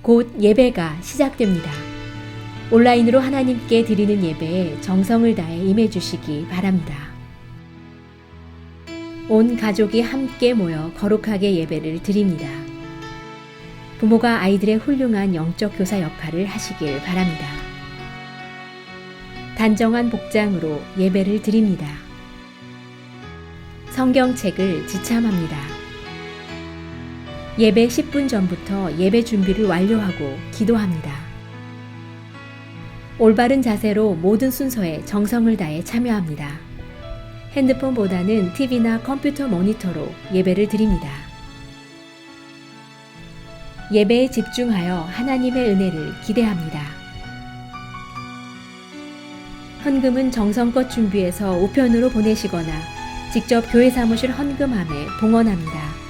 곧 예배가 시작됩니다. 온라인으로 하나님께 드리는 예배에 정성을 다해 임해주시기 바랍니다. 온 가족이 함께 모여 거룩하게 예배를 드립니다. 부모가 아이들의 훌륭한 영적 교사 역할을 하시길 바랍니다. 단정한 복장으로 예배를 드립니다. 성경책을 지참합니다. 예배 10분 전부터 예배 준비를 완료하고 기도합니다. 올바른 자세로 모든 순서에 정성을 다해 참여합니다. 핸드폰보다는 TV나 컴퓨터 모니터로 예배를 드립니다. 예배에 집중하여 하나님의 은혜를 기대합니다. 헌금은 정성껏 준비해서 우편으로 보내시거나 직접 교회 사무실 헌금함에 봉헌합니다.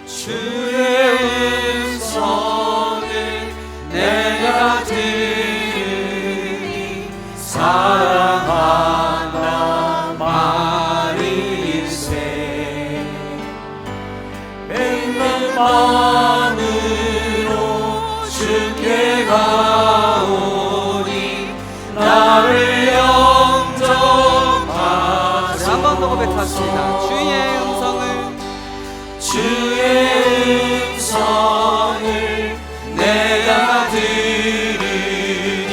주의 음성을 내가 들으니 사랑한다 말일세. 맹는 마음으로 주께 가오니 나를 영접하소서. 한 번 더 고백합시다. 주의 음성을 내가 들으니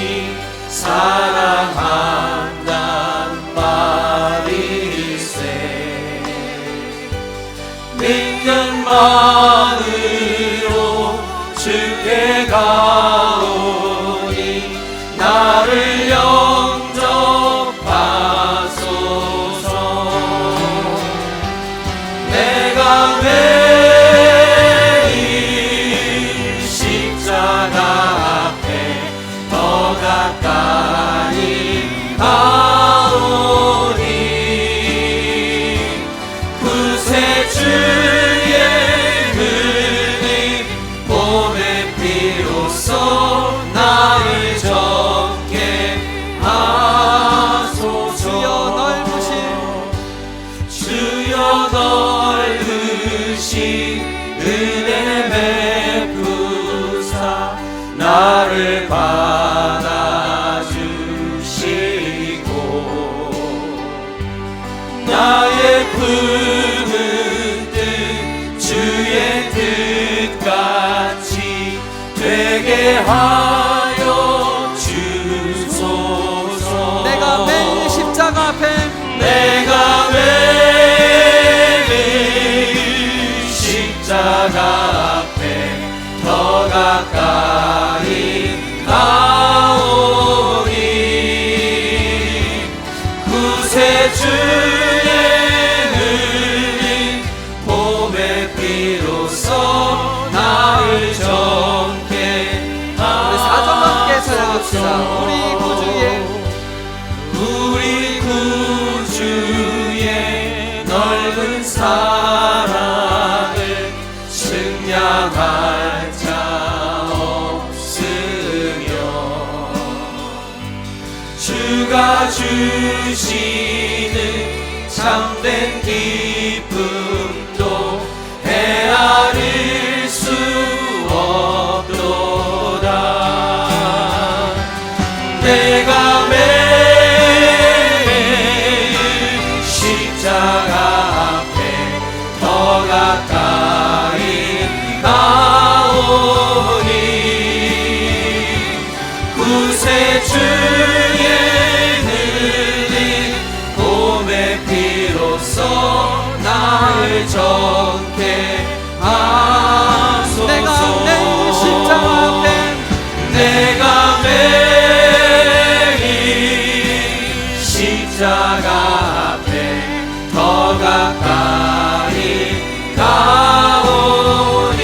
사랑한단 말일세. 믿는 마음으로 주께 가오니 나를 영접하소서. 내가 매일 십자가 앞에 더 가까이 가오니 구세주의 흘린 봄의 피로써 나를 정케 하소서. 주여 넓으신 은혜 베푸사 나를 받아주시고 나의 품은 뜻 주의 뜻같이 되게 하여 주소서. 내가 매일 십자가 앞에 내가 매일 십자가 앞에 더 가까이 가오니 구세주의 흘린 봄의 피로써 나를 정케 우리 4절만 함께 찬양합시다. 우리 구주의 넓은 사랑을 측량할 자 없으며 주가 주시는 참된 기쁨도 헤아릴 수 없도다. 내가 매일 십자가 앞에 더 가까이 가오니 구세주의 흘린 봄의 피로써 나를 정케 하소서. 내가 매일 십자가 앞에 내가 매일 십자가 앞에 더 가까이 가오니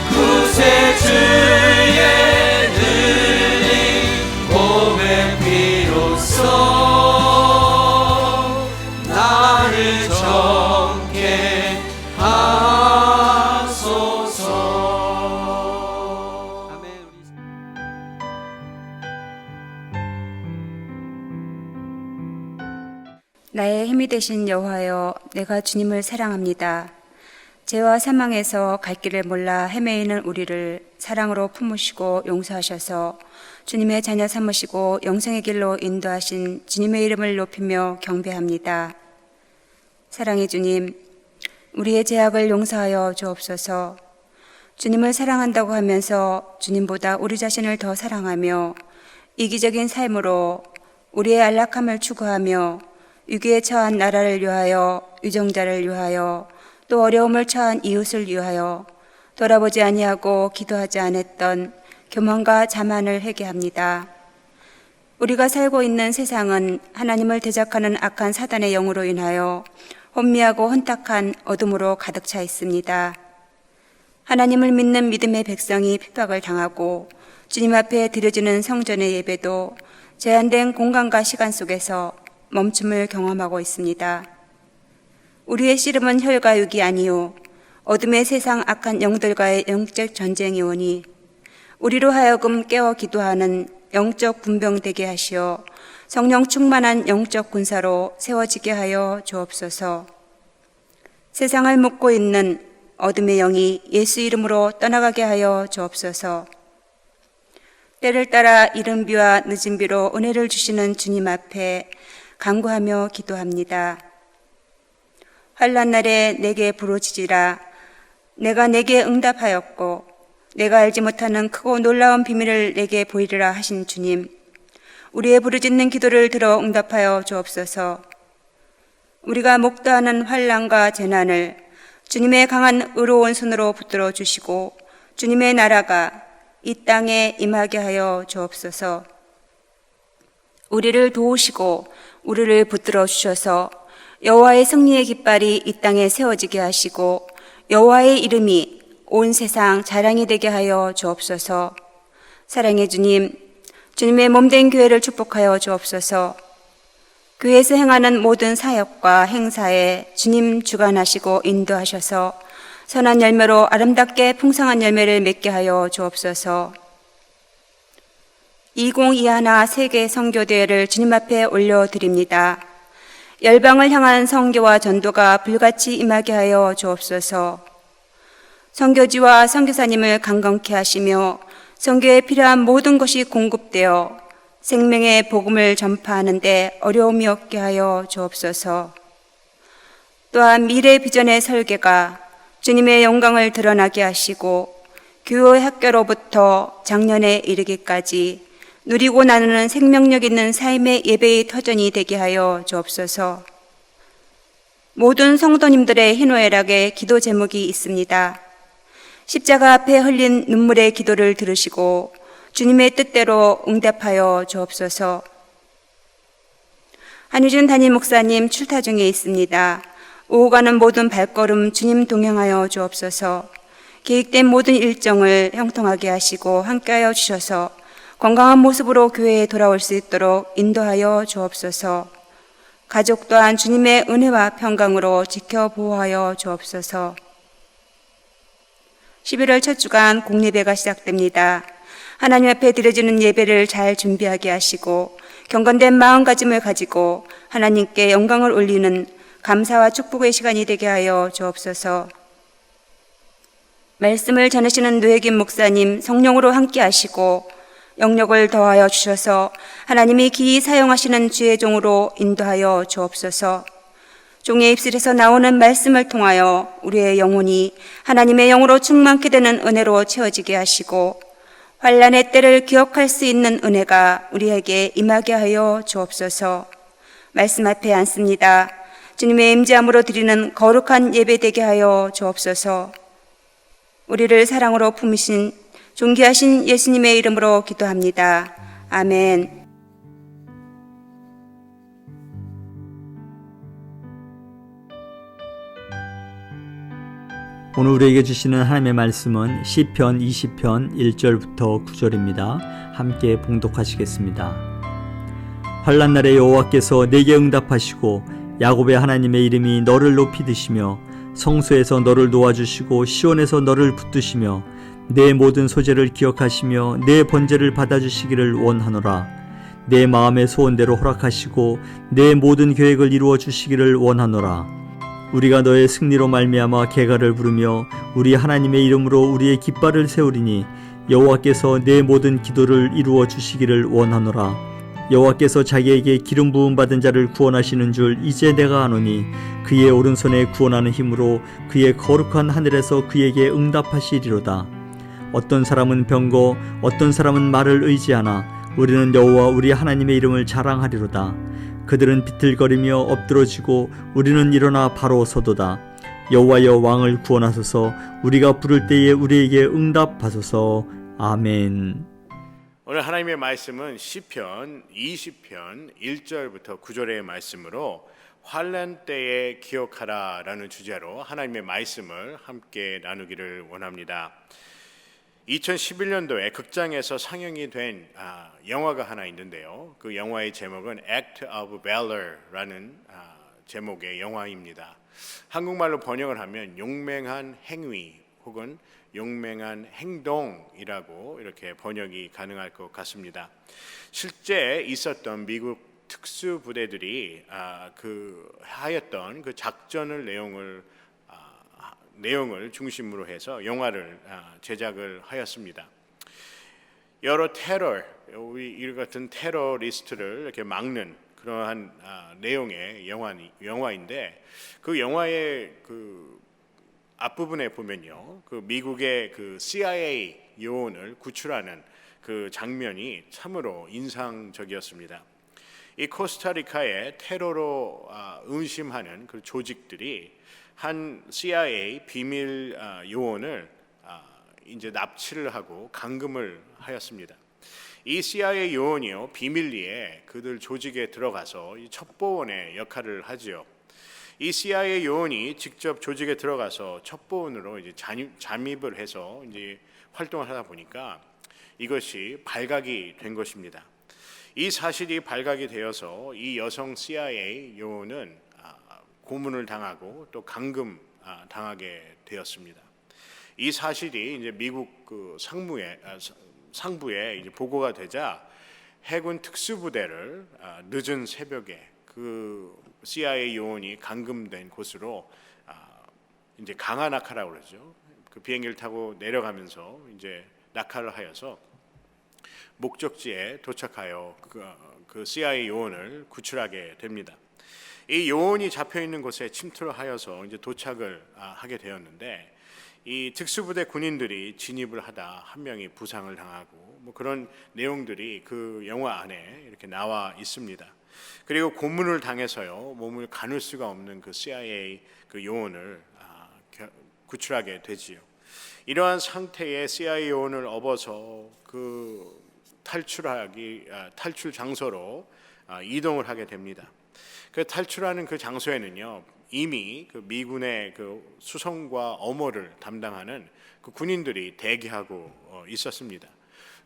구세주의 흘린 봄의 피로써 나를 정케 하소서. 아멘. 나의 힘이 되신 여호와여, 내가 주님을 사랑합니다. 죄와 사망에서 갈 길을 몰라 헤매이는 우리를 사랑으로 품으시고 용서하셔서 주님의 자녀 삼으시고 영생의 길로 인도하신 주님의 이름을 높이며 경배합니다. 사랑의 주님, 우리의 죄악을 용서하여 주옵소서. 주님을 사랑한다고 하면서 주님보다 우리 자신을 더 사랑하며 이기적인 삶으로 우리의 안락함을 추구하며 위기에 처한 나라를 위하여, 유정자를 위하여, 또 어려움을 처한 이웃을 위하여 돌아보지 아니하고 기도하지 않았던 교만과 자만을 회개합니다. 우리가 살고 있는 세상은 하나님을 대적하는 악한 사단의 영으로 인하여 혼미하고 혼탁한 어둠으로 가득 차 있습니다. 하나님을 믿는 믿음의 백성이 핍박을 당하고 주님 앞에 드려지는 성전의 예배도 제한된 공간과 시간 속에서 멈춤을 경험하고 있습니다. 우리의 씨름은 혈과 육이 아니요 어둠의 세상 악한 영들과의 영적 전쟁이 오니 우리로 하여금 깨어 기도하는 영적 군병 되게 하시어 성령 충만한 영적 군사로 세워지게 하여 주옵소서. 세상을 묶고 있는 어둠의 영이 예수 이름으로 떠나가게 하여 주옵소서. 때를 따라 이른 비와 늦은 비로 은혜를 주시는 주님 앞에 간구하며 기도합니다. 환난 날에 내게 부르짖으라. 내가 내게 응답하였고 내가 알지 못하는 크고 놀라운 비밀을 내게 보이리라 하신 주님, 우리의 부르짖는 기도를 들어 응답하여 주옵소서. 우리가 목도하는 환난과 재난을 주님의 강한 의로운 손으로 붙들어 주시고 주님의 나라가 이 땅에 임하게 하여 주옵소서. 우리를 도우시고 우리를 붙들어 주셔서 여호와의 승리의 깃발이 이 땅에 세워지게 하시고 여호와의 이름이 온 세상 자랑이 되게 하여 주옵소서. 사랑의 주님, 주님의 몸된 교회를 축복하여 주옵소서. 교회에서 행하는 모든 사역과 행사에 주님 주관하시고 인도하셔서 선한 열매로 아름답게 풍성한 열매를 맺게 하여 주옵소서. 2021 세계 선교대회를 주님 앞에 올려드립니다. 열방을 향한 선교와 전도가 불같이 임하게 하여 주옵소서. 선교지와 선교사님을 강건케 하시며 선교에 필요한 모든 것이 공급되어 생명의 복음을 전파하는 데 어려움이 없게 하여 주옵소서. 또한 미래 비전의 설계가 주님의 영광을 드러나게 하시고 교회 학교로부터 작년에 이르기까지 누리고 나누는 생명력 있는 삶의 예배의 터전이 되게 하여 주옵소서. 모든 성도님들의 희노애락에 기도 제목이 있습니다. 십자가 앞에 흘린 눈물의 기도를 들으시고 주님의 뜻대로 응답하여 주옵소서. 한유준 담임 목사님 출타 중에 있습니다. 오고 가는 모든 발걸음 주님 동행하여 주옵소서. 계획된 모든 일정을 형통하게 하시고 함께하여 주셔서 건강한 모습으로 교회에 돌아올 수 있도록 인도하여 주옵소서. 가족 또한 주님의 은혜와 평강으로 지켜 보호하여 주옵소서. 11월 첫 주간 공예배가 시작됩니다. 하나님 앞에 드려지는 예배를 잘 준비하게 하시고 경건된 마음가짐을 가지고 하나님께 영광을 올리는 감사와 축복의 시간이 되게 하여 주옵소서. 말씀을 전하시는 노혜김 목사님 성령으로 함께 하시고 영력을 더하여 주셔서 하나님이 기이 사용하시는 주의 종으로 인도하여 주옵소서. 종의 입술에서 나오는 말씀을 통하여 우리의 영혼이 하나님의 영으로 충만케 되는 은혜로 채워지게 하시고 환난의 때를 기억할 수 있는 은혜가 우리에게 임하게 하여 주옵소서. 말씀 앞에 앉습니다. 주님의 임재함으로 드리는 거룩한 예배 되게 하여 주옵소서. 우리를 사랑으로 품으신 존귀하신 예수님의 이름으로 기도합니다. 아멘. 오늘 우리에게 주시는 하나님의 말씀은 시편 20편 1절부터 9절입니다. 함께 봉독하시겠습니다. 환난 날에 여호와께서 내게 응답하시고 야곱의 하나님의 이름이 너를 높이 드시며 성소에서 너를 도와주시고 시온에서 너를 붙드시며 내 모든 소재를 기억하시며 내 번제를 받아주시기를 원하노라. 내 마음의 소원대로 허락하시고 내 모든 계획을 이루어 주시기를 원하노라. 우리가 너의 승리로 말미암아 개가를 부르며 우리 하나님의 이름으로 우리의 깃발을 세우리니 여호와께서 내 모든 기도를 이루어 주시기를 원하노라. 여호와께서 자기에게 기름 부음 받은 자를 구원하시는 줄 이제 내가 아노니 그의 오른손에 구원하는 힘으로 그의 거룩한 하늘에서 그에게 응답하시리로다. 어떤 사람은 병거 어떤 사람은 말을 의지하나 우리는 여호와 우리 하나님의 이름을 자랑하리로다. 그들은 비틀거리며 엎드러지고 우리는 일어나 바로 서도다. 여호와여 왕을 구원하소서. 우리가 부를 때에 우리에게 응답하소서. 아멘. 오늘 하나님의 말씀은 시편 20편 1절부터 9절의 말씀으로 환난 때에 기억하라라는 주제로 하나님의 말씀을 함께 나누기를 원합니다. 2011년도에 극장에서 상영이 된 영화가 하나 있는데요. 그 영화의 제목은 Act of Valor라는 제목의 영화입니다. 한국말로 번역을 하면 용맹한 행위 혹은 용맹한 행동이라고 이렇게 번역이 가능할 것 같습니다. 실제 있었던 미국 특수부대들이 하였던 그 작전을 내용을 중심으로 해서 영화를 제작을 하였습니다. 여러 우리 같은 테러리스트를 이렇게 막는 그러한 내용의 영화인데 그 영화의 그 앞부분에 보면요, 그 미국의 그 CIA 요원을 구출하는 그 장면이 참으로 인상적이었습니다. 이 코스타리카의 테러로 의심하는 그 조직들이 한 CIA 비밀 요원을 이제 납치를 하고 감금을 하였습니다. 이 CIA 요원이요 비밀리에 그들 조직에 들어가서 이 첩보원의 역할을 하지요. 이 CIA 요원이 직접 조직에 들어가서 첩보원으로 이제 잠입을 해서 이제 활동을 하다 보니까 이것이 발각이 된 것입니다. 이 사실이 발각이 되어서 이 여성 CIA 요원은 고문을 당하고 또 감금 당하게 되었습니다. 이 사실이 이제 미국 그 상부에 이제 보고가 되자 해군 특수부대를 늦은 새벽에 그 CIA 요원이 감금된 곳으로 이제 강화 낙하라고 그러죠. 그 비행기를 타고 내려가면서 이제 낙하를 하여서 목적지에 도착하여 그 CIA 요원을 구출하게 됩니다. 이 요원이 잡혀 있는 곳에 침투를 하여서 이제 도착을 하게 되었는데 이 특수부대 군인들이 진입을 하다 한 명이 부상을 당하고 뭐 그런 내용들이 그 영화 안에 이렇게 나와 있습니다. 그리고 고문을 당해서요 몸을 가눌 수가 없는 그 CIA 그 요원을 구출하게 되지요. 이러한 상태의 CIA 요원을 업어서 그 탈출 장소로 이동을 하게 됩니다. 그 탈출하는 그 장소에는요 이미 그 미군의 그 수송과 엄호를 담당하는 그 군인들이 대기하고 있었습니다.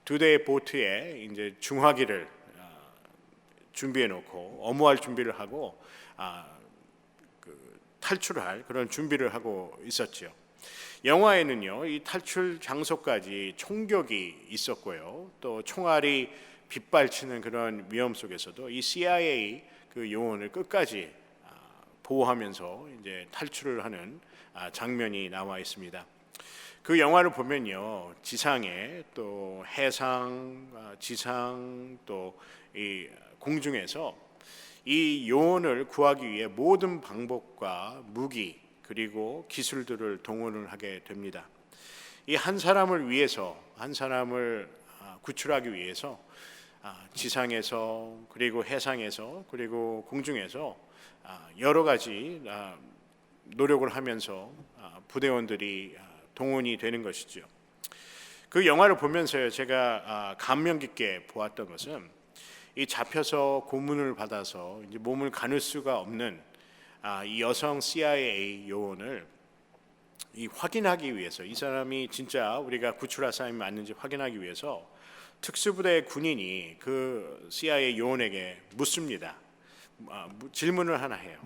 두 대의 보트에 이제 중화기를 준비해 놓고 엄호할 준비를 하고 탈출할 그런 준비를 하고 있었죠. 영화에는요 이 탈출 장소까지 총격이 있었고요, 또 총알이 빗발치는 그런 위험 속에서도 이 CIA 그 요원을 끝까지 보호하면서 이제 탈출을 하는 장면이 나와 있습니다. 그 영화를 보면요 지상에 또 해상, 지상 또 이 공중에서 이 요원을 구하기 위해 모든 방법과 무기 그리고 기술들을 동원을 하게 됩니다. 이 한 사람을 위해서 한 사람을 구출하기 위해서 지상에서 그리고 해상에서 그리고 공중에서 여러 가지 노력을 하면서 부대원들이 동원이 되는 것이죠. 그 영화를 보면서요 제가 감명 깊게 보았던 것은 이 잡혀서 고문을 받아서 이제 몸을 가눌 수가 없는 이 여성 CIA 요원을 확인하기 위해서 이 사람이 진짜 우리가 구출할 사람이 맞는지 확인하기 위해서 특수부대 군인이 그 CIA 요원에게 묻습니다. 질문을 하나 해요.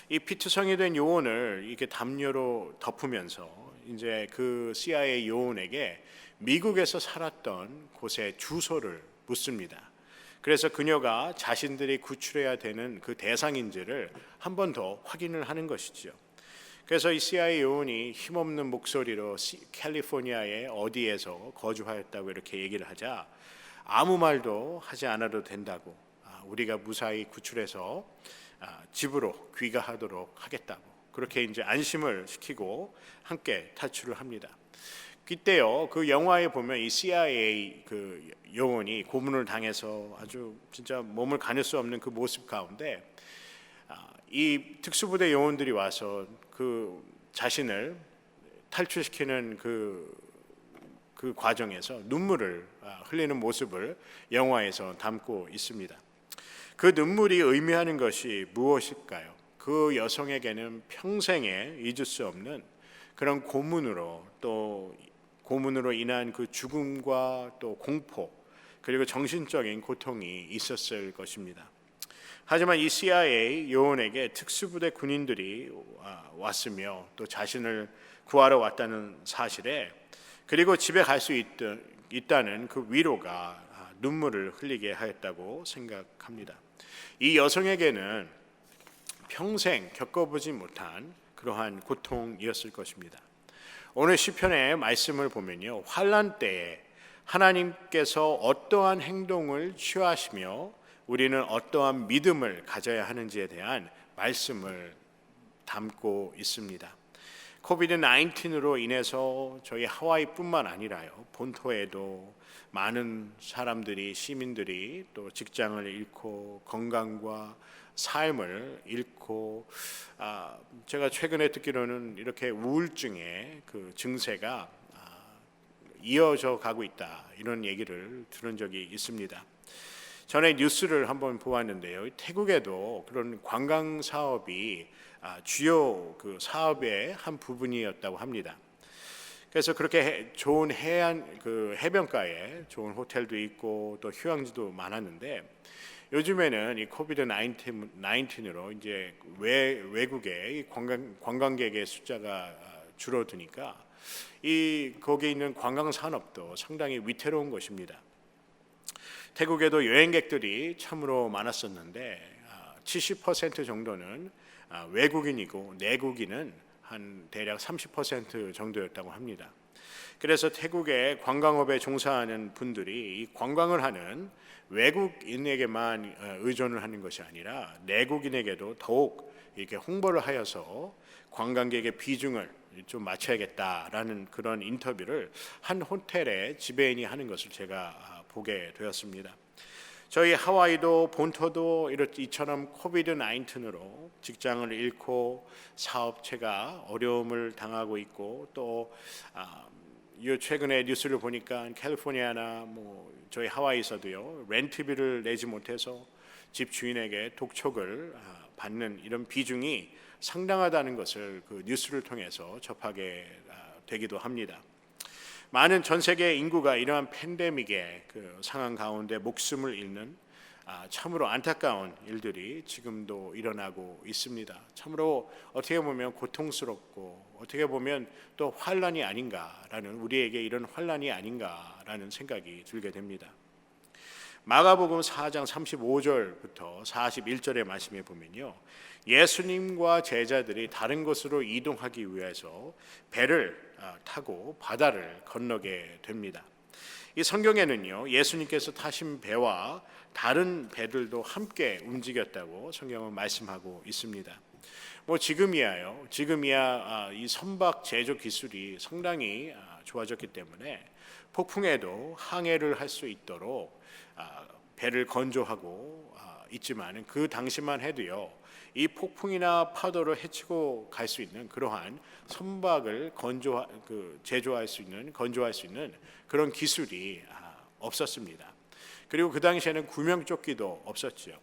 이 피투성이 된 요원을 이렇게 담요로 덮으면서 이제 그 CIA 요원에게 미국에서 살았던 곳의 주소를 묻습니다. 그래서 그녀가 자신들이 구출해야 되는 그 대상인지를 한 번 더 확인을 하는 것이지요. 그래서 이 CIA 요원이 힘없는 목소리로 캘리포니아의 어디에서 거주하였다고 이렇게 얘기를 하자 아무 말도 하지 않아도 된다고, 우리가 무사히 구출해서 집으로 귀가하도록 하겠다고 그렇게 이제 안심을 시키고 함께 탈출을 합니다. 그때요, 그 영화에 보면 이 CIA 그 요원이 고문을 당해서 아주 진짜 몸을 가눌 수 없는 그 모습 가운데 이 특수부대 요원들이 와서 그 자신을 탈출시키는 그 과정에서 눈물을 흘리는 모습을 영화에서 담고 있습니다. 그 눈물이 의미하는 것이 무엇일까요? 그 여성에게는 평생에 잊을 수 없는 그런 고문으로 인한 그 죽음과 또 공포 그리고 정신적인 고통이 있었을 것입니다. 하지만 이 CIA 요원에게 특수부대 군인들이 왔으며 또 자신을 구하러 왔다는 사실에 그리고 집에 갈 수 있다는 그 위로가 눈물을 흘리게 하였다고 생각합니다. 이 여성에게는 평생 겪어보지 못한 그러한 고통이었을 것입니다. 오늘 시편의 말씀을 보면요, 환난 때에 하나님께서 어떠한 행동을 취하시며 우리는 어떠한 믿음을 가져야 하는지에 대한 말씀을 담고 있습니다. 코비드-19으로 인해서 저희 하와이뿐만 아니라요, 본토에도 많은 사람들이, 시민들이 또 직장을 잃고 건강과 삶을 잃고, 제가 최근에 듣기로는 이렇게 우울증의 그 증세가 이어져 가고 있다, 이런 얘기를 들은 적이 있습니다. 전에 뉴스를 한번 보았는데요, 태국에도 그런 관광 사업이 주요 그 사업의 한 부분이었다고 합니다. 그래서 그렇게 좋은 해변가에 좋은 호텔도 있고 또 휴양지도 많았는데, 요즘에는 이 코비드-19으로 이제 외국의 관광객의 숫자가 줄어드니까 거기에 있는 관광 산업도 상당히 위태로운 것입니다. 태국에도 여행객들이 참으로 많았었는데 70% 정도는 외국인이고 내국인은 한 대략 30% 정도였다고 합니다. 그래서 태국의 관광업에 종사하는 분들이 이 관광을 하는 외국인에게만 의존을 하는 것이 아니라 내국인에게도 더욱 이렇게 홍보를 하여서 관광객의 비중을 좀 맞춰야겠다라는 그런 인터뷰를 한 호텔의 지배인이 하는 것을 제가 보게 되었습니다. 저희 하와이도 본토도 이처럼 코비드-19으로 직장을 잃고 사업체가 어려움을 당하고 있고, 또 최근에 뉴스를 보니까 캘리포니아나 저희 하와이에서도요, 렌트비를 내지 못해서 집 주인에게 독촉을 받는 이런 비중이 상당하다는 것을 그 뉴스를 통해서 접하게 되기도 합니다. 많은 전 세계 인구가 이러한 팬데믹의 그 상황 가운데 목숨을 잃는 참으로 안타까운 일들이 지금도 일어나고 있습니다. 참으로 어떻게 보면 고통스럽고 어떻게 보면 또 환난이 아닌가라는, 우리에게 이런 환난이 아닌가라는 생각이 들게 됩니다. 마가복음 4장 35절부터 41절의 말씀에 보면요, 예수님과 제자들이 다른 곳으로 이동하기 위해서 배를 타고 바다를 건너게 됩니다. 이 성경에는요, 예수님께서 타신 배와 다른 배들도 함께 움직였다고 성경은 말씀하고 있습니다. 지금이야 이 선박 제조 기술이 상당히 좋아졌기 때문에 폭풍에도 항해를 할 수 있도록 배를 건조하고 있지만 그 당시만 해도요, 이 폭풍이나 파도를 헤치고 갈 수 있는 그러한 선박을 건조할 수 있는 그런 기술이 없었습니다. 그리고 그 당시에는 구명조끼도 없었죠.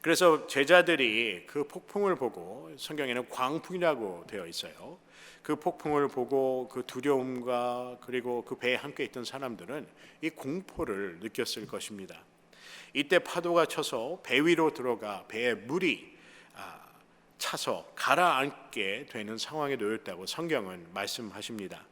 그래서 제자들이 그 폭풍을 보고, 성경에는 광풍이라고 되어 있어요. 그 폭풍을 보고 그 두려움과 그리고 그 배에 함께 있던 사람들은 이 공포를 느꼈을 것입니다. 이때 파도가 쳐서 배 위로 들어가 배에 물이 차서 가라앉게 되는 상황에 놓였다고 성경은 말씀하십니다.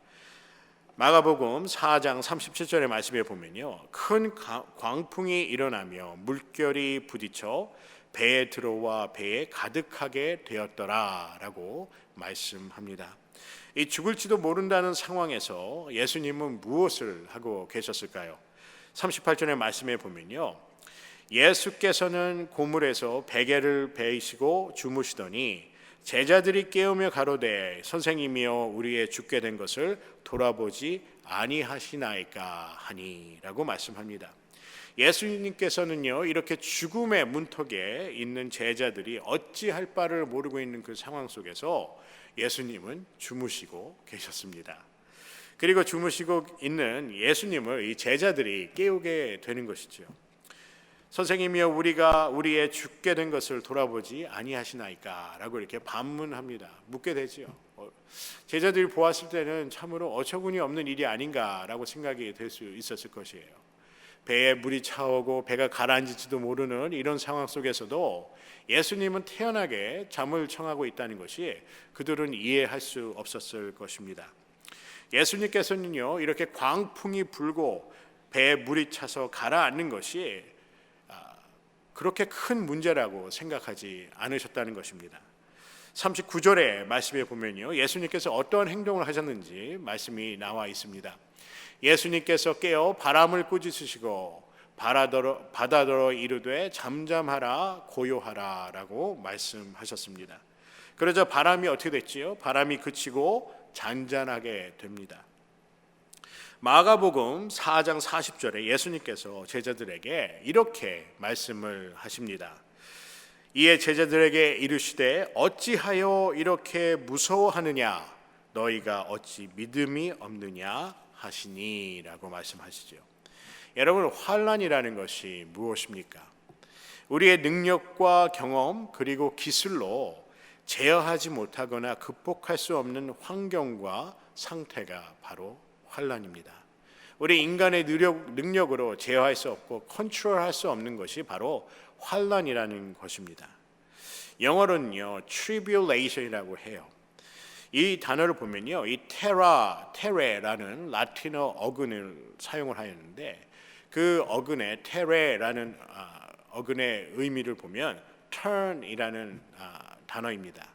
마가복음 4장 37절의 말씀에 보면요, 큰 광풍이 일어나며 물결이 부딪혀 배에 들어와 배에 가득하게 되었더라라고 말씀합니다. 이 죽을지도 모른다는 상황에서 예수님은 무엇을 하고 계셨을까요? 38절의 말씀에 보면요, 예수께서는 고물에서 베개를 베이시고 주무시더니 제자들이 깨우며 가로되 선생님이여 우리의 죽게 된 것을 돌아보지 아니하시나이까 하니라고 말씀합니다. 예수님께서는요, 이렇게 죽음의 문턱에 있는 제자들이 어찌할 바를 모르고 있는 그 상황 속에서 예수님은 주무시고 계셨습니다. 그리고 주무시고 있는 예수님을 이 제자들이 깨우게 되는 것이죠. 선생님이여 우리가 우리의 죽게 된 것을 돌아보지 아니하시나이까 라고 이렇게 반문합니다. 묻게 되지요. 제자들이 보았을 때는 참으로 어처구니 없는 일이 아닌가라고 생각이 될 수 있었을 것이에요. 배에 물이 차오고 배가 가라앉을지도 모르는 이런 상황 속에서도 예수님은 태연하게 잠을 청하고 있다는 것이 그들은 이해할 수 없었을 것입니다. 예수님께서는요, 이렇게 광풍이 불고 배에 물이 차서 가라앉는 것이 그렇게 큰 문제라고 생각하지 않으셨다는 것입니다. 39절의 말씀에 보면요, 예수님께서 어떠한 행동을 하셨는지 말씀이 나와 있습니다. 예수님께서 깨어 바람을 꾸짖으시고 바다더러 이르되 잠잠하라 고요하라 라고 말씀하셨습니다. 그러자 바람이 어떻게 됐지요? 바람이 그치고 잔잔하게 됩니다. 마가복음 4장 40절에 예수님께서 제자들에게 이렇게 말씀을 하십니다. 이에 제자들에게 이르시되 어찌하여 이렇게 무서워하느냐 너희가 어찌 믿음이 없느냐 하시니라고 말씀하시죠. 여러분, 환난이라는 것이 무엇입니까? 우리의 능력과 경험 그리고 기술로 제어하지 못하거나 극복할 수 없는 환경과 상태가 바로 환난입니다. 우리 인간의 능력으로 제어할 수 없고 컨트롤할 수 없는 것이 바로 환난이라는 것입니다. 영어로는요, tribulation이라고 해요. 이 단어를 보면요, 이 테레라는 라틴어 어근을 사용을 하였는데 그 어근의 테레라는 어근의 의미를 보면 turn이라는 단어입니다.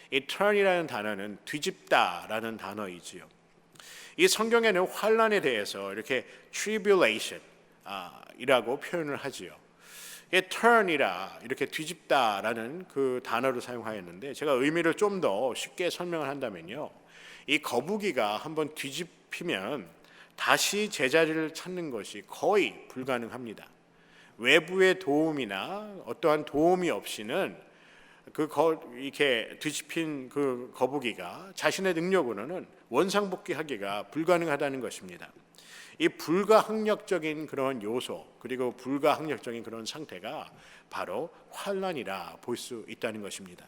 이 turn이라는 단어는 뒤집다라는 단어이지요. 이 성경에는 환난에 대해서 이렇게 tribulation 이라고 표현을 하지요. turn이라 이렇게 뒤집다라는 그 단어를 사용하였는데 제가 의미를 좀 더 쉽게 설명을 한다면요, 이 거북이가 한번 뒤집히면 다시 제자리를 찾는 것이 거의 불가능합니다. 외부의 도움이나 어떠한 도움이 없이는 이렇게 뒤집힌 그 거북이가 자신의 능력으로는 원상복귀하기가 불가능하다는 것입니다. 이 불가항력적인 그런 요소 그리고 불가항력적인 그런 상태가 바로 환난이라 볼 수 있다는 것입니다.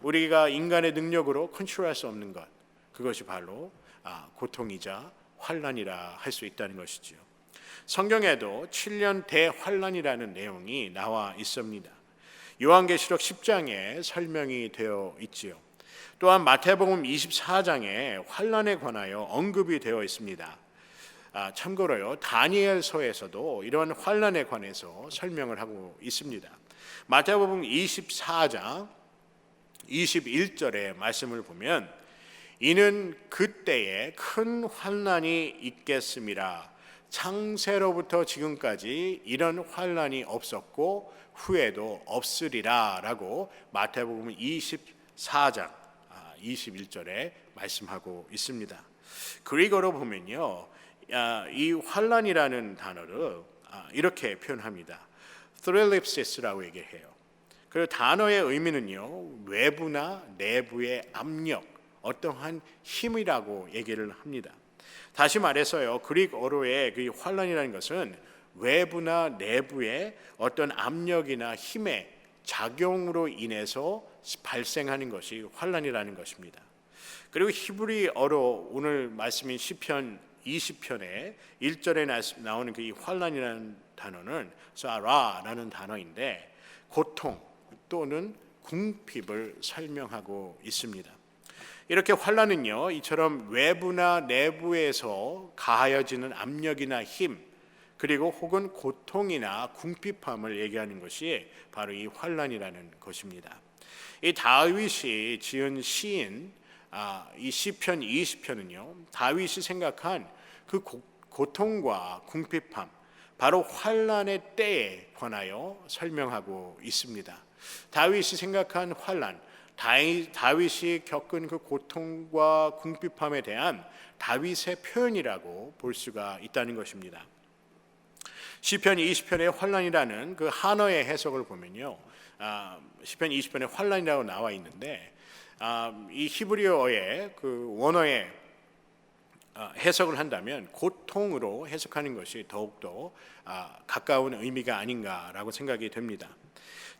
우리가 인간의 능력으로 컨트롤할 수 없는 것, 그것이 바로 고통이자 환난이라 할 수 있다는 것이지요. 성경에도 7년 대환난이라는 내용이 나와 있습니다. 요한계시록 10장에 설명이 되어 있지요. 또한 마태복음 24장에 환난에 관하여 언급이 되어 있습니다. 참고로요, 다니엘서에서도 이러한 환난에 관해서 설명을 하고 있습니다. 마태복음 24장 21절의 말씀을 보면 이는 그때에 큰 환난이 있겠음이라 창세로부터 지금까지 이런 환난이 없었고 후에도 없으리라 라고 마태복음 24장 21절에 말씀하고 있습니다. 그리고로 보면요, 이 환난이라는 단어를 이렇게 표현합니다. thrillipsis라고 얘기해요. 그 단어의 의미는요, 외부나 내부의 압력, 어떠한 힘이라고 얘기를 합니다. 다시 말해서요, 그릭어로의 그 환난이라는 것은 외부나 내부의 어떤 압력이나 힘의 작용으로 인해서 발생하는 것이 환난이라는 것입니다. 그리고 히브리어로 오늘 말씀인 시편 20편에 1절에 나오는 그 환난이라는 단어는 사라라는 단어인데 고통 또는 궁핍을 설명하고 있습니다. 이렇게 환난은요, 이처럼 외부나 내부에서 가하여지는 압력이나 힘, 그리고 혹은 고통이나 궁핍함을 얘기하는 것이 바로 이 환난이라는 것입니다. 이 다윗이 지은 시인 이 시편 20편은요, 다윗이 생각한 그 고통과 궁핍함, 바로 환난의 때에 관하여 설명하고 있습니다. 다윗이 생각한 환난, 다윗이 겪은 그 고통과 궁핍함에 대한 다윗의 표현이라고 볼 수가 있다는 것입니다. 시편 20편의 환난이라는 그 한어의 해석을 보면요, 시편 20편에 환난이라고 나와 있는데 이 히브리어의 그 원어의 해석을 한다면 고통으로 해석하는 것이 더욱더 가까운 의미가 아닌가라고 생각이 됩니다.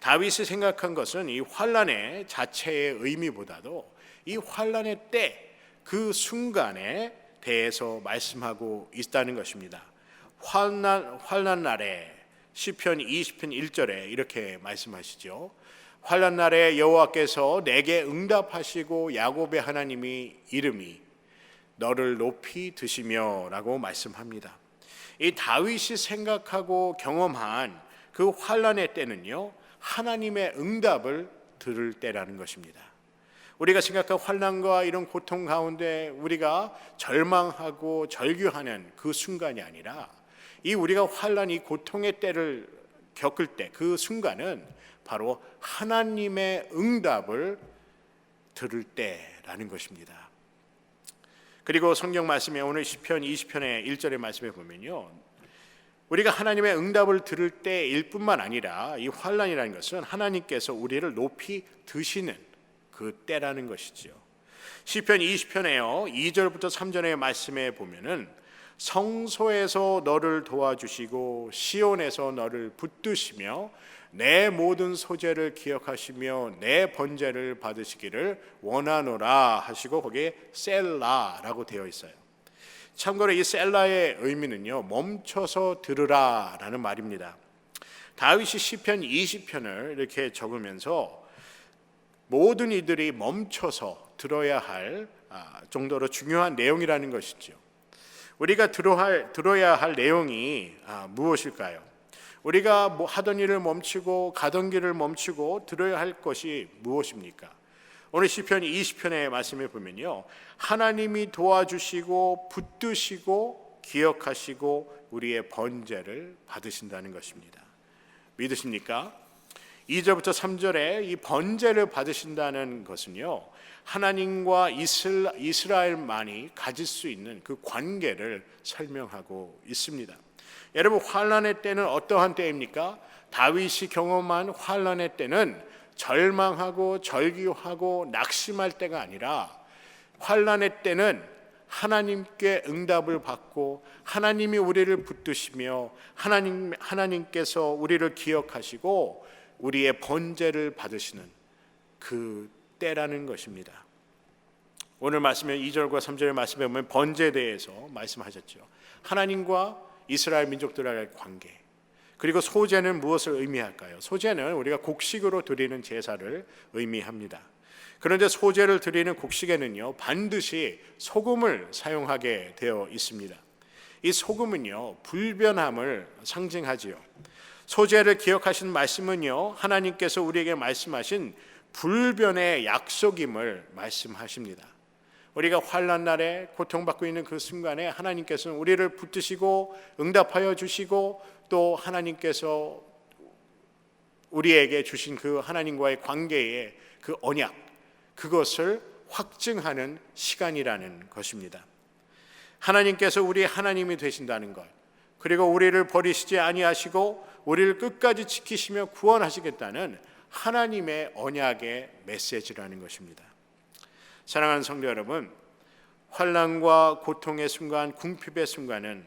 다윗이 생각한 것은 이 환난의 자체의 의미보다도 이 환난의 때, 그 순간에 대해서 말씀하고 있다는 것입니다. 환난 날에 시편 20편 1절에 이렇게 말씀하시죠. 환난 날에 여호와께서 내게 응답하시고 야곱의 하나님이 이름이 너를 높이 드시며라고 말씀합니다. 이 다윗이 생각하고 경험한 그 환난의 때는요, 하나님의 응답을 들을 때라는 것입니다. 우리가 생각한 환난과 이런 고통 가운데 우리가 절망하고 절규하는 그 순간이 아니라 이 우리가 환난, 이 고통의 때를 겪을 때 그 순간은 바로 하나님의 응답을 들을 때라는 것입니다. 그리고 성경 말씀에 오늘 시편 20편의 1절의 말씀에 보면요, 우리가 하나님의 응답을 들을 때일 뿐만 아니라 이 환난이라는 것은 하나님께서 우리를 높이 드시는 그 때라는 것이죠. 시편 20편에요 2절부터 3절의 말씀에 보면은 성소에서 너를 도와주시고 시온에서 너를 붙드시며 내 모든 소재를 기억하시며 내 번제를 받으시기를 원하노라 하시고 거기에 셀라라고 되어 있어요. 참고로 이 셀라의 의미는요, 멈춰서 들으라라는 말입니다. 다윗이 시편 20편을 이렇게 적으면서 모든 이들이 멈춰서 들어야 할 정도로 중요한 내용이라는 것이죠. 우리가 들어야 할 내용이 무엇일까요? 우리가 하던 일을 멈추고 가던 길을 멈추고 들어야 할 것이 무엇입니까? 오늘 시편 20편의 말씀에 보면요, 하나님이 도와주시고 붙드시고 기억하시고 우리의 번제를 받으신다는 것입니다. 믿으십니까? 2절부터 3절에 이 번제를 받으신다는 것은요, 하나님과 이스라엘만이 가질 수 있는 그 관계를 설명하고 있습니다. 여러분, 환난의 때는 어떠한 때입니까? 다윗이 경험한 환난의 때는 절망하고 절규하고 낙심할 때가 아니라 환난의 때는 하나님께 응답을 받고 하나님이 우리를 붙드시며 하나님께서 우리를 기억하시고 우리의 번제를 받으시는 그 때라는 것입니다. 오늘 말씀에 2절과 3절의 말씀에 보면 번제에 대해서 말씀하셨죠. 하나님과 이스라엘 민족들과의 관계, 그리고 소제는 무엇을 의미할까요? 소제는 우리가 곡식으로 드리는 제사를 의미합니다. 그런데 소제를 드리는 곡식에는요, 반드시 소금을 사용하게 되어 있습니다. 이 소금은요, 불변함을 상징하지요. 소제를 기억하신 말씀은요, 하나님께서 우리에게 말씀하신 불변의 약속임을 말씀하십니다. 우리가 환난 날에 고통받고 있는 그 순간에 하나님께서는 우리를 붙드시고 응답하여 주시고 또 하나님께서 우리에게 주신 그 하나님과의 관계의 그 언약, 그것을 확증하는 시간이라는 것입니다. 하나님께서 우리의 하나님이 되신다는 것, 그리고 우리를 버리시지 아니하시고 우리를 끝까지 지키시며 구원하시겠다는 하나님의 언약의 메시지라는 것입니다. 사랑하는 성도 여러분, 환난과 고통의 순간, 궁핍의 순간은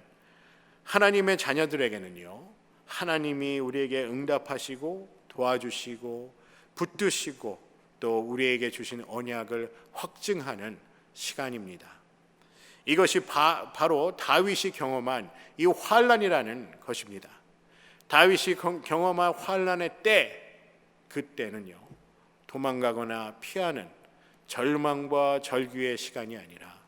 하나님의 자녀들에게는요, 하나님이 우리에게 응답하시고 도와주시고 붙드시고 또 우리에게 주신 언약을 확증하는 시간입니다. 이것이 바로 다윗이 경험한 이 환난이라는 것입니다. 다윗이 경험한 환난의 때, 그때는요, 도망가거나 피하는 절망과 절규의 시간이 아니라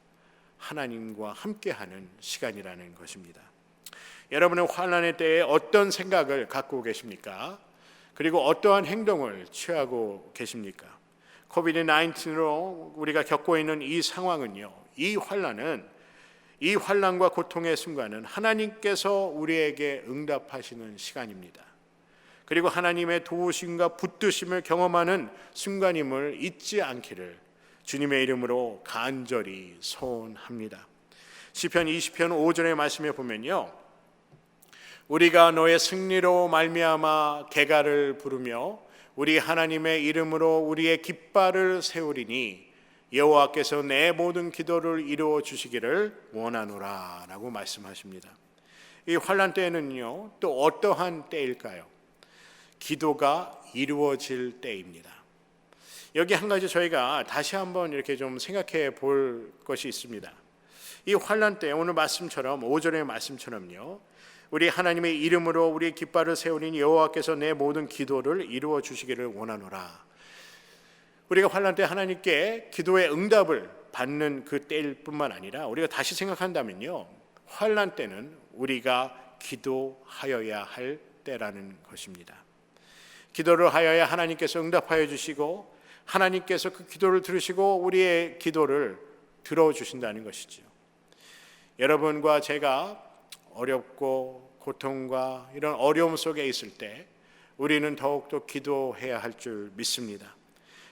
하나님과 함께하는 시간이라는 것입니다. 여러분은 환난의 때에 어떤 생각을 갖고 계십니까? 그리고 어떠한 행동을 취하고 계십니까? 코비드-19로 우리가 겪고 있는 이 상황은요, 이 환난과 고통의 순간은 하나님께서 우리에게 응답하시는 시간입니다. 그리고 하나님의 도우심과 붙드심을 경험하는 순간임을 잊지 않기를 주님의 이름으로 간절히 소원합니다. 시편 20편 5절의 말씀에 보면요, 우리가 너의 승리로 말미암아 개가를 부르며 우리 하나님의 이름으로 우리의 깃발을 세우리니 여호와께서 내 모든 기도를 이루어 주시기를 원하노라 라고 말씀하십니다. 이 환난 때에는요, 또 어떠한 때일까요? 기도가 이루어질 때입니다. 여기 한 가지 저희가 다시 한번 이렇게 좀 생각해 볼 것이 있습니다. 이 환난 때 오늘 말씀처럼 5절의 말씀처럼요, 우리 하나님의 이름으로 우리 깃발을 세우니 여호와께서 내 모든 기도를 이루어 주시기를 원하노라. 우리가 환난 때 하나님께 기도의 응답을 받는 그 때일 뿐만 아니라 우리가 다시 생각한다면요, 환난 때는 우리가 기도하여야 할 때라는 것입니다. 기도를 하여야 하나님께서 응답하여 주시고 하나님께서 그 기도를 들으시고 우리의 기도를 들어주신다는 것이죠. 여러분과 제가 어렵고 고통과 이런 어려움 속에 있을 때 우리는 더욱더 기도해야 할 줄 믿습니다.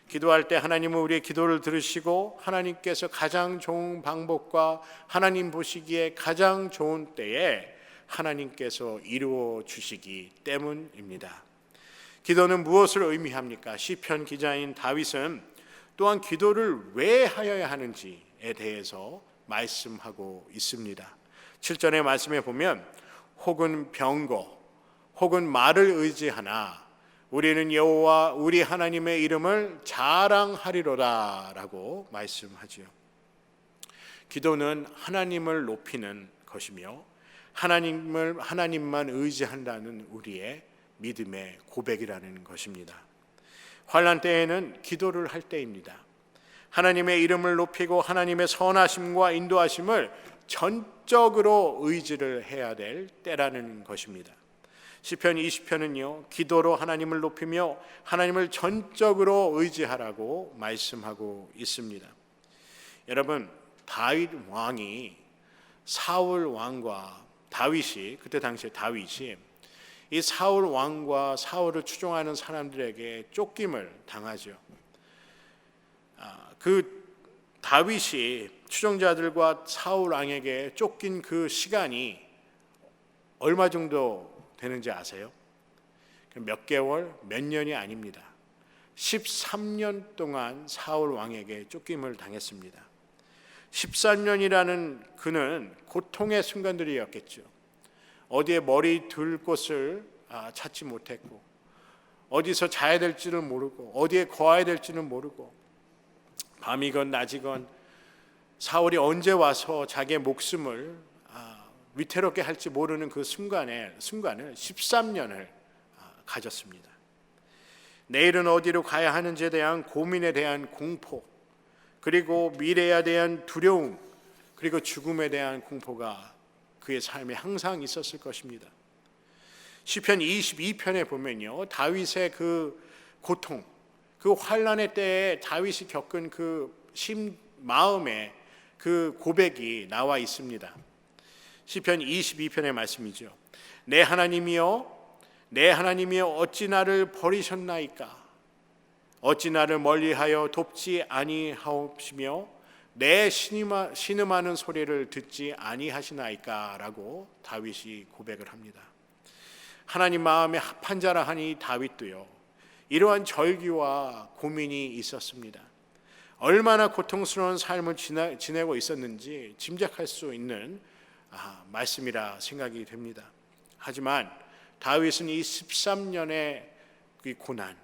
기도할 때 하나님은 우리의 기도를 들으시고 하나님께서 가장 좋은 방법과 하나님 보시기에 가장 좋은 때에 하나님께서 이루어 주시기 때문입니다. 기도는 무엇을 의미합니까? 시편 기자인 다윗은 또한 기도를 왜 하여야 하는지에 대해서 말씀하고 있습니다. 7절의 말씀에 보면 혹은 병거 혹은 말을 의지하나 우리는 여호와 우리 하나님의 이름을 자랑하리로다 라고 말씀하지요. 기도는 하나님을 높이는 것이며 하나님만 의지한다는 우리의 믿음의 고백이라는 것입니다. 환난 때에는 기도를 할 때입니다. 하나님의 이름을 높이고 하나님의 선하심과 인도하심을 전적으로 의지를 해야 될 때라는 것입니다. 시편 20편은요, 기도로 하나님을 높이며 하나님을 전적으로 의지하라고 말씀하고 있습니다. 여러분, 다윗 왕이 사울 왕과 다윗이 그때 당시에 다윗이 이 사울 왕과 사울을 추종하는 사람들에게 쫓김을 당하죠. 그 다윗이 추종자들과 사울 왕에게 쫓긴 그 시간이 얼마 정도 되는지 아세요? 몇 개월, 몇 년이 아닙니다. 13년 동안 사울 왕에게 쫓김을 당했습니다. 13년이라는 그는 고통의 순간들이었겠죠. 어디에 머리 둘 곳을 찾지 못했고 어디서 자야 될지를 모르고 어디에 거해야 될지는 모르고 밤이건 낮이건 사울이 언제 와서 자기의 목숨을 위태롭게 할지 모르는 그 순간을 13년을 가졌습니다. 내일은 어디로 가야 하는지에 대한 고민에 대한 공포, 그리고 미래에 대한 두려움, 그리고 죽음에 대한 공포가 그의 삶에 항상 있었을 것입니다. 시편 22편에 보면요, 다윗의 그 고통, 그 환난의 때에 다윗이 겪은 그 마음의 그 고백이 나와 있습니다. 시편 22편의 말씀이죠. 내 하나님이여 어찌 나를 버리셨나이까? 어찌 나를 멀리하여 돕지 아니하옵시며 내 신음하는 소리를 듣지 아니하시나이까? 라고 다윗이 고백을 합니다. 하나님 마음에 합한 자라 하니 다윗도요, 이러한 절규와 고민이 있었습니다. 얼마나 고통스러운 삶을 지내고 있었는지 짐작할 수 있는 말씀이라 생각이 됩니다. 하지만 다윗은 이 13년의 그 고난,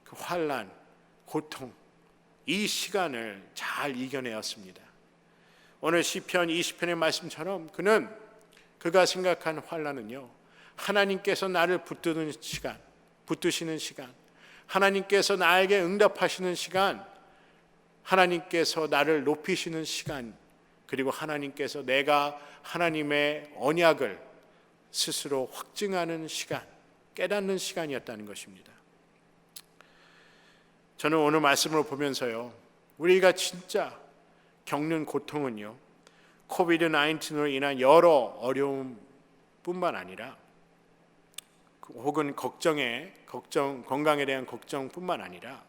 그 환난, 고통, 이 시간을 잘 이겨내었습니다. 오늘 시편 20편의 말씀처럼 그가 생각한 환난은요, 하나님께서 나를 붙드시는 시간, 하나님께서 나에게 응답하시는 시간, 하나님께서 나를 높이시는 시간, 그리고 하나님께서 내가 하나님의 언약을 스스로 확증하는 시간, 깨닫는 시간이었다는 것입니다. 저는 오늘 말씀을 보면서요, 우리가 진짜 겪는 고통은요, 코비드-19으로 인한 여러 어려움뿐만 아니라, 혹은 건강에 대한 걱정뿐만 아니라,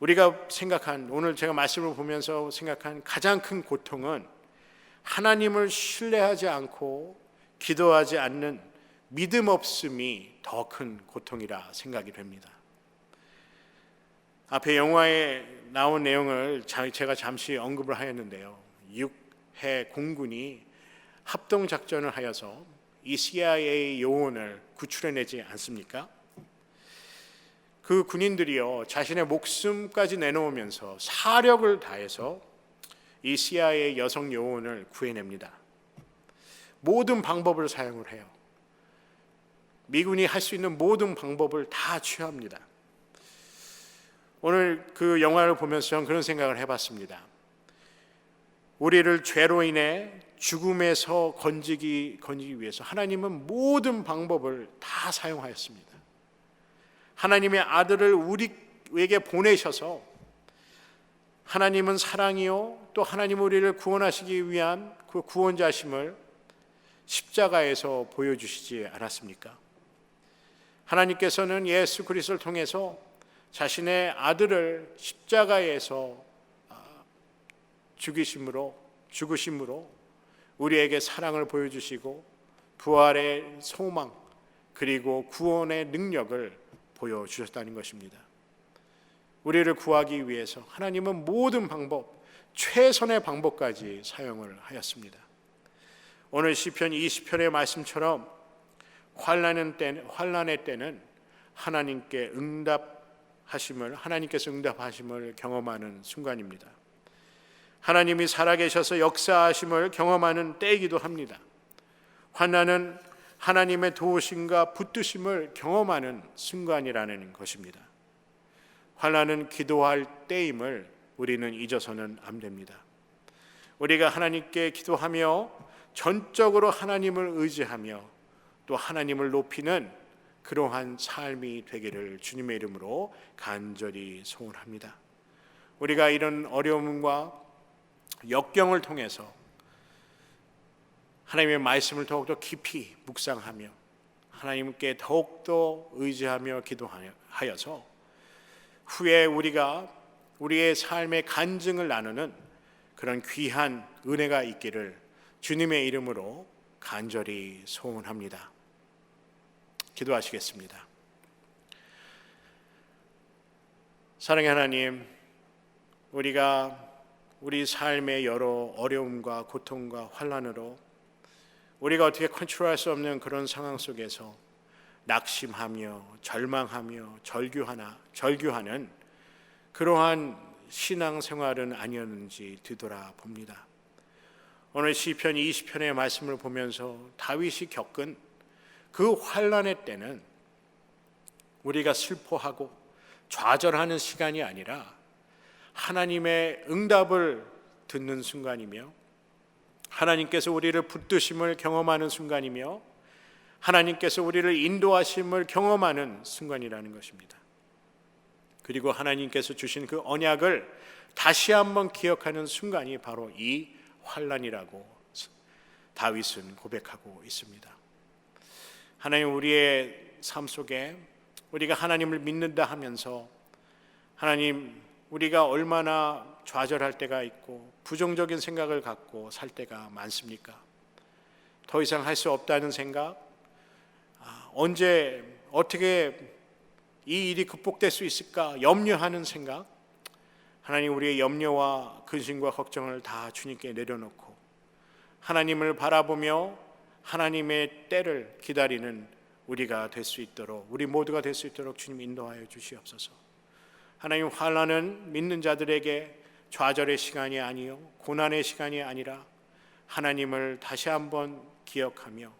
우리가 생각한, 오늘 제가 말씀을 보면서 생각한 가장 큰 고통은 하나님을 신뢰하지 않고 기도하지 않는 믿음 없음이 더 큰 고통이라 생각이 됩니다. 앞에 영화에 나온 내용을 제가 잠시 언급을 하였는데요, 6해 공군이 합동작전을 하여서 이 CIA 요원을 구출해내지 않습니까? 그 군인들이요, 자신의 목숨까지 내놓으면서 사력을 다해서 이 CIA 여성 요원을 구해냅니다. 모든 방법을 사용을 해요. 미군이 할 수 있는 모든 방법을 다 취합니다. 오늘 그 영화를 보면서 저는 그런 생각을 해봤습니다. 우리를 죄로 인해 죽음에서 건지기 위해서 하나님은 모든 방법을 다 사용하였습니다. 하나님의 아들을 우리에게 보내셔서, 하나님은 사랑이요, 또 하나님 우리를 구원하시기 위한 그 구원자심을 십자가에서 보여주시지 않았습니까? 하나님께서는 예수 그리스도를 통해서 자신의 아들을 십자가에서 죽으심으로 우리에게 사랑을 보여주시고 부활의 소망, 그리고 구원의 능력을 보여주셨다는 것입니다. 우리를 구하기 위해서 하나님은 모든 방법, 최선의 방법까지 사용을 하였습니다. 오늘 시편 20편의 말씀처럼 환난의 때는 하나님께서 응답하심을 경험하는 순간입니다. 하나님이 살아계셔서 역사하심을 경험하는 때이기도 합니다. 환난은 하나님의 도우심과 붙드심을 경험하는 순간이라는 것입니다. 환난은 기도할 때임을 우리는 잊어서는 안 됩니다. 우리가 하나님께 기도하며 전적으로 하나님을 의지하며 또 하나님을 높이는 그러한 삶이 되기를 주님의 이름으로 간절히 소원합니다. 우리가 이런 어려움과 역경을 통해서 하나님의 말씀을 더욱더 깊이 묵상하며 하나님께 더욱더 의지하며 기도하여서 후에 우리가 우리의 삶의 간증을 나누는 그런 귀한 은혜가 있기를 주님의 이름으로 간절히 소원합니다. 기도하시겠습니다. 사랑의 하나님, 우리가 우리 삶의 여러 어려움과 고통과 환난으로 우리가 어떻게 컨트롤할 수 없는 그런 상황 속에서 낙심하며 절망하며 절규하는 그러한 신앙생활은 아니었는지 뒤돌아봅니다. 오늘 시편 20편의 말씀을 보면서 다윗이 겪은 그 환난의 때는 우리가 슬퍼하고 좌절하는 시간이 아니라 하나님의 응답을 듣는 순간이며 하나님께서 우리를 붙드심을 경험하는 순간이며 하나님께서 우리를 인도하심을 경험하는 순간이라는 것입니다. 그리고 하나님께서 주신 그 언약을 다시 한번 기억하는 순간이 바로 이 환난이라고 다윗은 고백하고 있습니다. 하나님, 우리의 삶 속에 우리가 하나님을 믿는다 하면서 하나님, 우리가 얼마나 좌절할 때가 있고 부정적인 생각을 갖고 살 때가 많습니까? 더 이상 할 수 없다는 생각, 언제 어떻게 이 일이 극복될 수 있을까 염려하는 생각, 하나님, 우리의 염려와 근심과 걱정을 다 주님께 내려놓고 하나님을 바라보며 하나님의 때를 기다리는 우리가 될 수 있도록, 우리 모두가 될 수 있도록 주님 인도하여 주시옵소서. 하나님, 환난은 믿는 자들에게 좌절의 시간이 아니요 고난의 시간이 아니라 하나님을 다시 한번 기억하며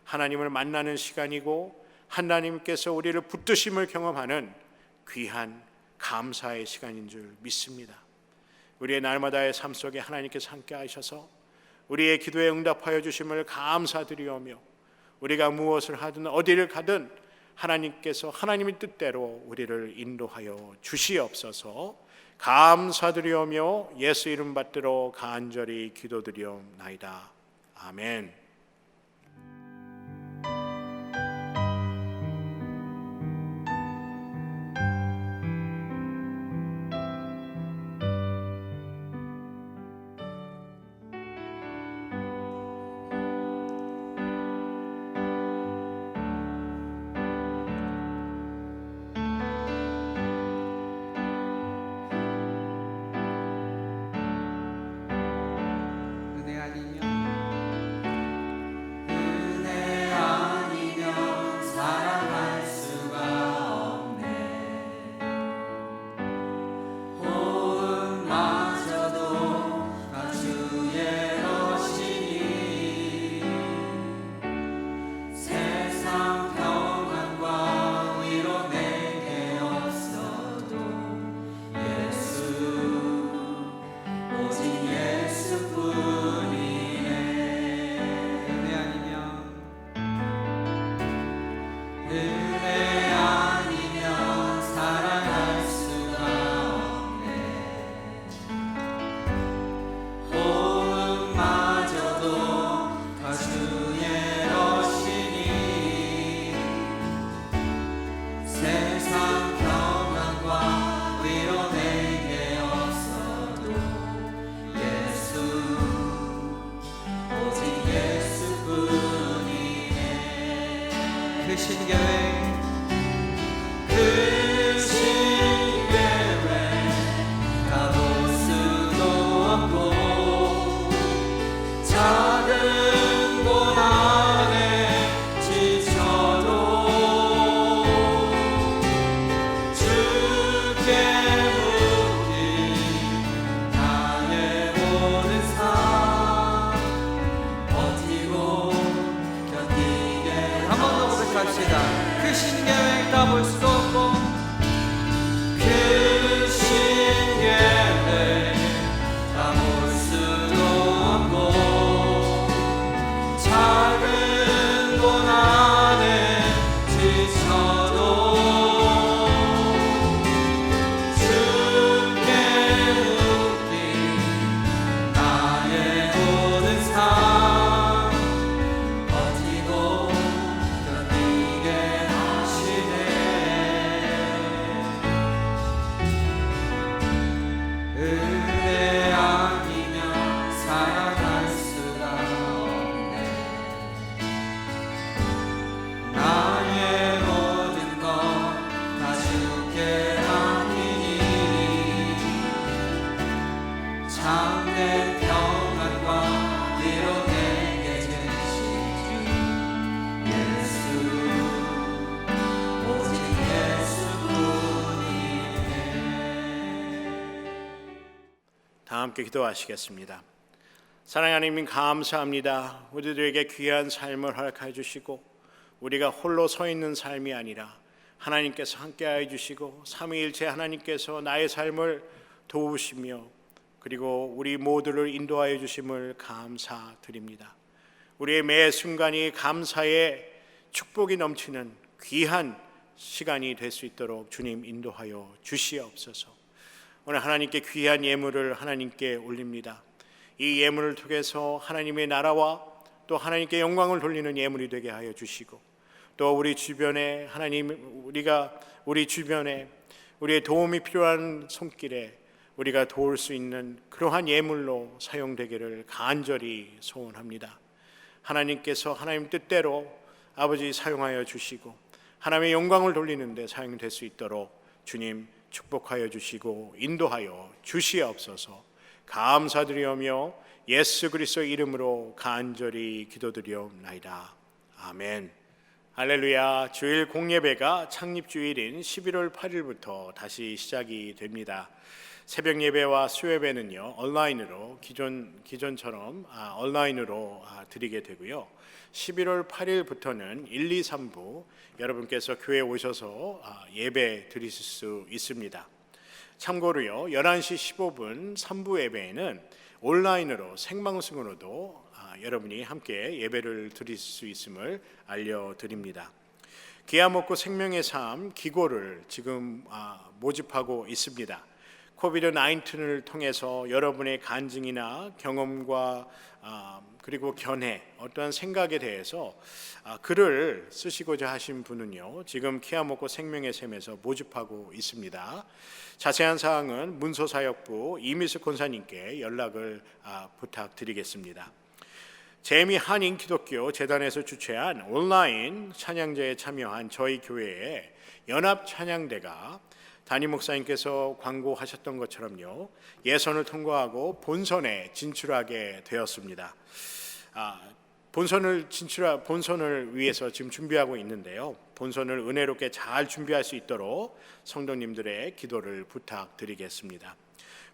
하나님을 만나는 시간이고 하나님께서 우리를 붙드심을 경험하는 귀한 감사의 시간인 줄 믿습니다. 우리의 날마다의 삶 속에 하나님께서 함께 하셔서 우리의 기도에 응답하여 주심을 감사드리오며 우리가 무엇을 하든 어디를 가든 하나님께서 하나님의 뜻대로 우리를 인도하여 주시옵소서. 감사드리오며 예수 이름 받들어 간절히 기도드리옵나이다. 아멘. 은혜 아니면 은혜 아니면 사랑할 수가 없네. 호흡마저도 다 주의 것이니 세상 평안과 위로 내게 없어도 예수 오직 예수뿐이네. 은혜 아니면 은혜 아니면 사랑할 수가 없네. 호흡마저도 다 주의 것이니 세상 평안과 위로 내게 없어도 예수 오직 예수뿐이네. 그 신계획 그 신계획 다 볼 수도 없고 작은 고난에 지쳐도 주께 묶인 나의 모든 삶 버티고 견디게 한 번 더 고백합시다. 그 신계획 다 볼 수도 없고 그 신계획 다 볼 수도 없고 작은 고난에 지쳐도 주께 묶인 나의 모든 삶 버티고 견디게 하시네. 은혜 아니면 사랑할 수가 없네. 나의 모든 것 다 주께 맡기니 참된 평안과 위로 내게 주시니 예수 오직 예수뿐이네. 다 함께 기도하시겠습니다. 사랑하는 하나님 감사합니다. 우리들에게 귀한 삶을 허락해 주시고 우리가 홀로 서 있는 삶이 아니라 하나님께서 함께하여 주시고 삼위일체 하나님께서 나의 삶을 도우시며 그리고 우리 모두를 인도하여 주심을 감사드립니다. 우리의 매 순간이 감사의 축복이 넘치는 귀한 시간이 될 수 있도록 주님 인도하여 주시옵소서. 오늘 하나님께 귀한 예물을 하나님께 올립니다. 이 예물을 통해서 하나님의 나라와 또 하나님께 영광을 돌리는 예물이 되게 하여 주시고 또 우리 주변에 하나님 우리 주변에 우리의 도움이 필요한 손길에 우리가 도울 수 있는 그러한 예물로 사용되기를 간절히 소원합니다. 하나님께서 하나님 뜻대로 아버지 사용하여 주시고 하나님의 영광을 돌리는 데 사용될 수 있도록 주님 축복하여 주시고 인도하여 주시옵소서. 감사드리오며 예수 그리스도 이름으로 간절히 기도드리옵나이다. 아멘. 할렐루야. 주일 공예배가 창립주일인 11월 8일부터 다시 시작이 됩니다. 새벽 예배와 수요예배는요 온라인으로 기존처럼 온라인으로 드리게 되고요. 11월 8일부터는 1, 2, 3부 여러분께서 교회에 오셔서 예배 드리실 수 있습니다. 참고로요, 11시 15분 3부 예배에는 온라인으로 생방송으로도 여러분이 함께 예배를 드릴 수 있음을 알려드립니다. 기아 먹고 생명의 삶 기고를 지금 모집하고 있습니다. 코비드-19을 통해서 여러분의 간증이나 경험과 그리고 견해, 어떠한 생각에 대해서 글을 쓰시고자 하신 분은요, 지금 기아 먹고 생명의 샘에서 모집하고 있습니다. 자세한 사항은 문서사역부 이미숙 권사님께 연락을 부탁드리겠습니다. 재미 한인 기독교 재단에서 주최한 온라인 찬양제에 참여한 저희 교회의 연합 찬양대가 담임 목사님께서 광고하셨던 것처럼요, 예선을 통과하고 본선에 진출하게 되었습니다. 본선을 위해서 지금 준비하고 있는데요, 본선을 은혜롭게 잘 준비할 수 있도록 성도님들의 기도를 부탁드리겠습니다.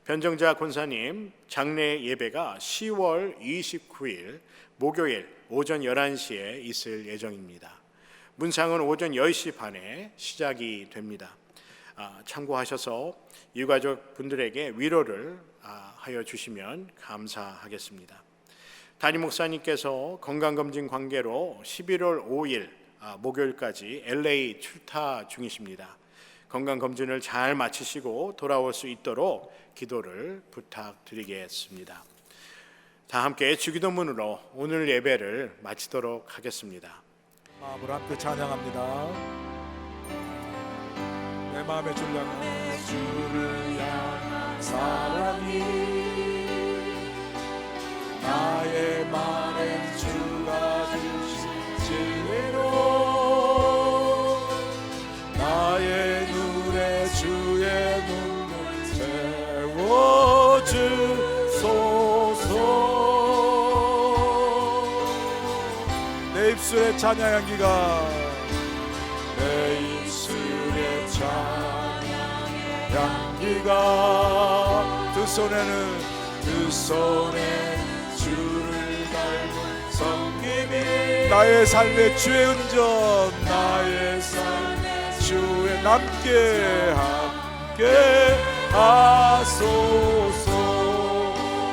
변정자 권사님 장례 예배가 10월 29일 목요일 오전 11시에 있을 예정입니다. 문상은 오전 10시 반에 시작이 됩니다. 참고하셔서 유가족 분들에게 위로를 하여 주시면 감사하겠습니다. 담임 목사님께서 건강검진 관계로 11월 5일 목요일까지 LA 출타 중이십니다. 건강검진을 잘 마치시고 돌아올 수 있도록 기도를 부탁드리겠습니다. 다 함께 주기도문으로 오늘 예배를 마치도록 하겠습니다. 마음으로 함께 찬양합니다. 내 마음의 줄량은 주를 향한 사랑이, 나의 말에 주가 주신 진리로, 나의 눈에 주의 눈을 채워주소서. 내 입술의 찬양 향기가, 내 입술의 찬양 향기가, 두 손에 주를 닮은 섬김이, 나의 삶의 주의 은전, 나의 삶의 주의 남게 하소서.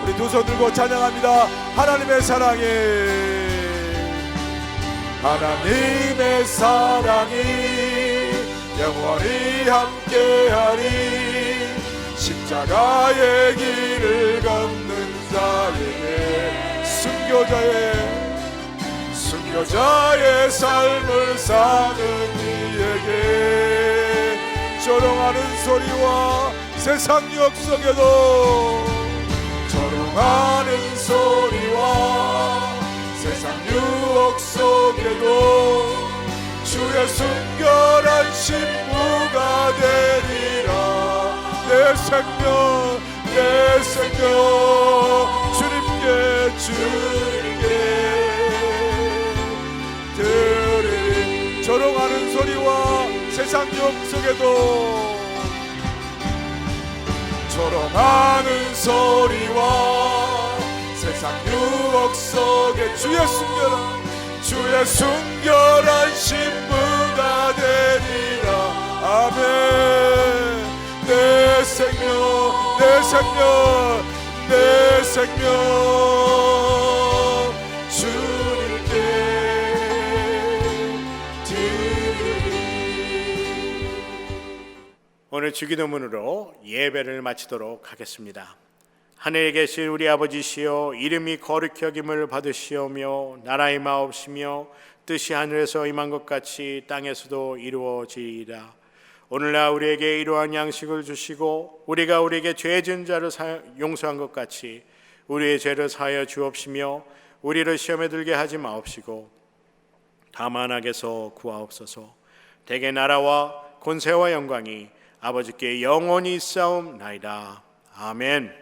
우리 두 손 들고 찬양합니다. 하나님의 사랑이, 하나님의 사랑이 영원히 함께하리. 십자가의 길을 걷는 자에게, 순교자의 삶을 사는 이에게, 조롱하는 소리와 세상 유혹 속에도, 조롱하는 소리와 세상 유혹 속에도 주의 순결한 신부가 되리라. 내 생명 주님께 드리리. 조롱하는 소리와 세상 유혹 속에도, 조롱하는 소리와 세상 유혹 속에 주의 순결한 신부가 되리라. 아멘. 내 생명 주님께 드리리. 오늘 주기도문으로 예배를 마치도록 하겠습니다. 하늘에 계신 우리 아버지시여, 이름이 거룩히 여김을 받으시오며, 나라의 마옵시며, 뜻이 하늘에서 임한 것 같이 땅에서도 이루어지리라. 오늘날 우리에게 이러한 양식을 주시고, 우리가 우리에게 죄 지은 자를 용서한 것 같이 우리의 죄를 사하여 주옵시며, 우리를 시험에 들게 하지 마옵시고 다만 악에서 구하옵소서. 대개 나라와 권세와 영광이 아버지께 영원히 있사옵나이다. 아멘.